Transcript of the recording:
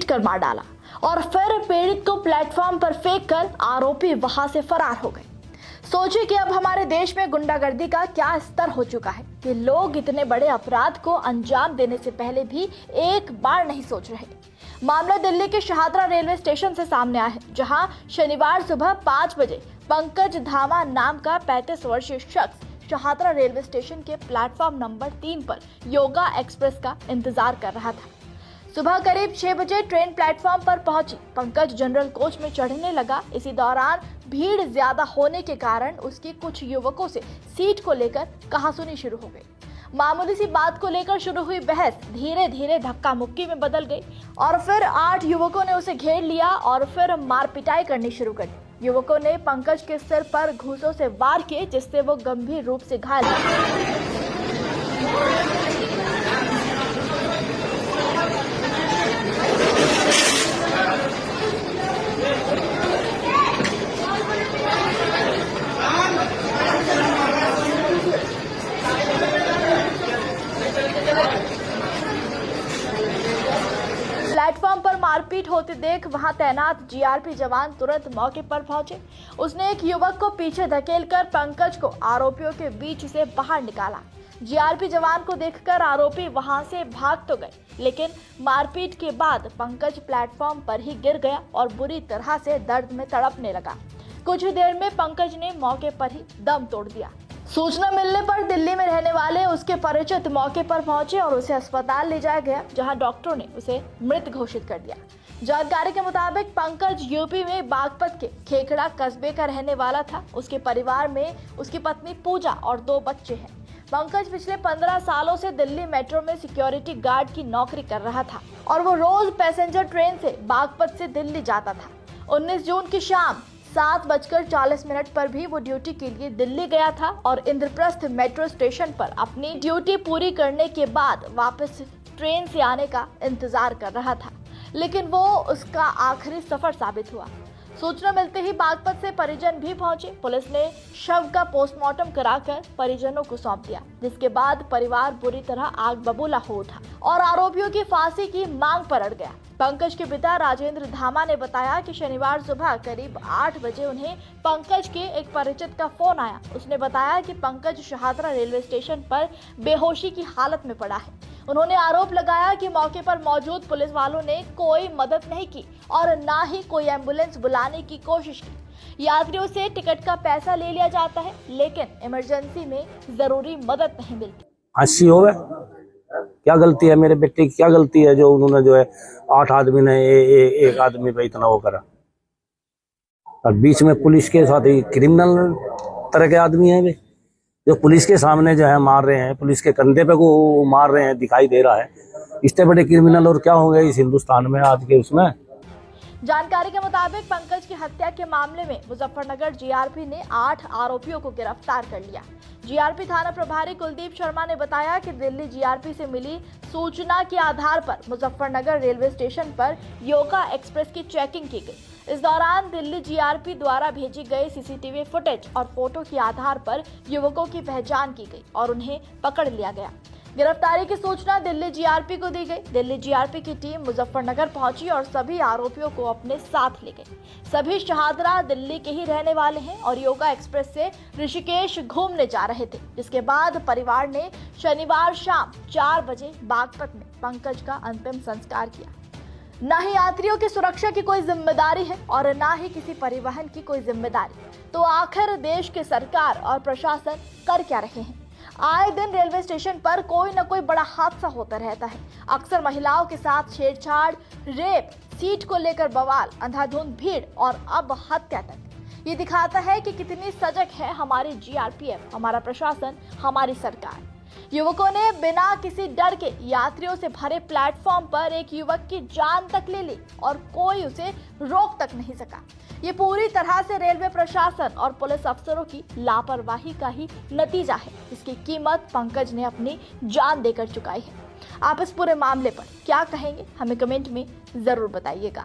कर मार डाला और फिर पीड़ित को प्लेटफॉर्म पर फेंककर आरोपी वहां से फरार हो गए। सोचिए कि अब हमारे देश में गुंडागर्दी का क्या स्तर हो चुका है कि लोग इतने बड़े अपराध को अंजाम देने से पहले भी एक बार नहीं सोच रहे। मामला दिल्ली के शाहदरा रेलवे स्टेशन से सामने आया है, जहां शनिवार सुबह 5 बजे पंकज धामा नाम का 35 वर्षीय शख्स शाहदरा रेलवे स्टेशन के प्लेटफॉर्म नंबर 3 पर योगा एक्सप्रेस का इंतजार कर रहा था। सुबह करीब 6 बजे ट्रेन प्लेटफॉर्म पर पहुंची। पंकज जनरल कोच में चढ़ने लगा। इसी दौरान भीड़ ज्यादा होने के कारण उसकी कुछ युवकों से सीट को लेकर कहासुनी शुरू हो गई। मामूली सी बात को लेकर शुरू हुई बहस धीरे धीरे धक्का मुक्की में बदल गई और फिर 8 युवकों ने उसे घेर लिया और फिर मार पिटाई करनी शुरू कर दी। युवकों ने पंकज के सिर पर घूंसों से वार किए, जिससे वो गंभीर रूप से घायल हो। प्लेटफॉर्म पर मारपीट होते देख वहां तैनात जीआरपी जवान तुरंत मौके पर पहुंचे। उसने एक युवक को पीछे धकेलकर पंकज को आरोपियों के बीच से बाहर निकाला। जीआरपी जवान को देखकर आरोपी वहां से भाग तो गए, लेकिन मारपीट के बाद पंकज प्लेटफॉर्म पर ही गिर गया और बुरी तरह से दर्द में तड़पने लगा। कुछ देर में पंकज ने मौके पर ही दम तोड़ दिया। सूचना मिलने पर दिल्ली में रहने वाले उसके परिचित मौके पर पहुंचे और उसे अस्पताल ले जाया गया, जहां डॉक्टरों ने उसे मृत घोषित कर दिया। जानकारी के मुताबिक पंकज यूपी में बागपत के खेखड़ा कस्बे का रहने वाला था। उसके परिवार में उसकी पत्नी पूजा और 2 बच्चे हैं। पंकज पिछले 15 सालों से दिल्ली मेट्रो में सिक्योरिटी गार्ड की नौकरी कर रहा था और वो रोज पैसेंजर ट्रेन से बागपत से दिल्ली जाता था। 19 जून की शाम 7:40 पर भी वो ड्यूटी के लिए दिल्ली गया था और इंद्रप्रस्थ मेट्रो स्टेशन पर अपनी ड्यूटी पूरी करने के बाद वापस ट्रेन से आने का इंतजार कर रहा था, लेकिन वो उसका आखिरी सफर साबित हुआ। सूचना मिलते ही बागपत से परिजन भी पहुंचे। पुलिस ने शव का पोस्टमार्टम कराकर परिजनों को सौंप दिया, जिसके बाद परिवार बुरी तरह आग बबूला हो उठा और आरोपियों की फांसी की मांग पर अड़ गया। पंकज के पिता राजेंद्र धामा ने बताया कि शनिवार सुबह करीब 8 बजे उन्हें पंकज के एक परिचित का फोन आया। उसने बताया कि पंकज शाहदरा रेलवे स्टेशन पर बेहोशी की हालत में पड़ा है। उन्होंने आरोप लगाया कि मौके पर मौजूद पुलिस वालों ने कोई मदद नहीं की और ना ही कोई एम्बुलेंस बुलाने की कोशिश की। यात्रियों से टिकट का पैसा ले लिया जाता है, लेकिन इमरजेंसी में जरूरी मदद नहीं मिलती। हंसी हो गए, क्या गलती है मेरे बेटे की, क्या गलती है जो उन्होंने जो है 8 आदमी ने एक आदमी पे इतना वो करा और बीच में पुलिस के साथ ही क्रिमिनल तरह के आदमी हैं वे, जो पुलिस के सामने जो है मार रहे हैं, पुलिस के कंधे पे को मार रहे हैं, दिखाई दे रहा है। इतने बड़े क्रिमिनल और क्या होंगे इस हिंदुस्तान में आज के उसमें। जानकारी के मुताबिक पंकज की हत्या के मामले में मुजफ्फरनगर जीआरपी ने 8 आरोपियों को गिरफ्तार कर लिया। जीआरपी थाना प्रभारी कुलदीप शर्मा ने बताया कि दिल्ली जीआरपी से मिली सूचना के आधार पर मुजफ्फरनगर रेलवे स्टेशन पर योगा एक्सप्रेस की चेकिंग की गई। इस दौरान दिल्ली जीआरपी द्वारा भेजी गई सीसीटीवी फुटेज और फोटो के आधार पर युवकों की पहचान की गई और उन्हें पकड़ लिया गया। गिरफ्तारी की सूचना दिल्ली जीआरपी को दी गई। दिल्ली जीआरपी की टीम मुजफ्फरनगर पहुंची और सभी आरोपियों को अपने साथ ले गई। सभी शाहदरा दिल्ली के ही रहने वाले हैं और योगा एक्सप्रेस से ऋषिकेश घूमने जा रहे थे, जिसके बाद परिवार ने शनिवार शाम 4 बजे बागपत में पंकज का अंतिम संस्कार किया। न ही यात्रियों की सुरक्षा की कोई जिम्मेदारी है और न ही किसी परिवहन की कोई जिम्मेदारी, तो आखिर देश की सरकार और प्रशासन कर क्या रहे हैं? आए दिन रेलवे स्टेशन पर कोई न कोई बड़ा हादसा होता रहता है। अक्सर महिलाओं के साथ छेड़छाड़, रेप, सीट को लेकर बवाल, अंधाधुंध भीड़ और अब हत्या तक। ये दिखाता है कि कितनी सजग है हमारी जीआरपीएफ, हमारा प्रशासन, हमारी सरकार। युवकों ने बिना किसी डर के यात्रियों से भरे प्लेटफॉर्म पर एक युवक की जान तक ले ली और कोई उसे रोक तक नहीं सका। ये पूरी तरह से रेलवे प्रशासन और पुलिस अफसरों की लापरवाही का ही नतीजा है, जिसकी कीमत पंकज ने अपनी जान देकर चुकाई है। आप इस पूरे मामले पर क्या कहेंगे, हमें कमेंट में जरूर बताइएगा।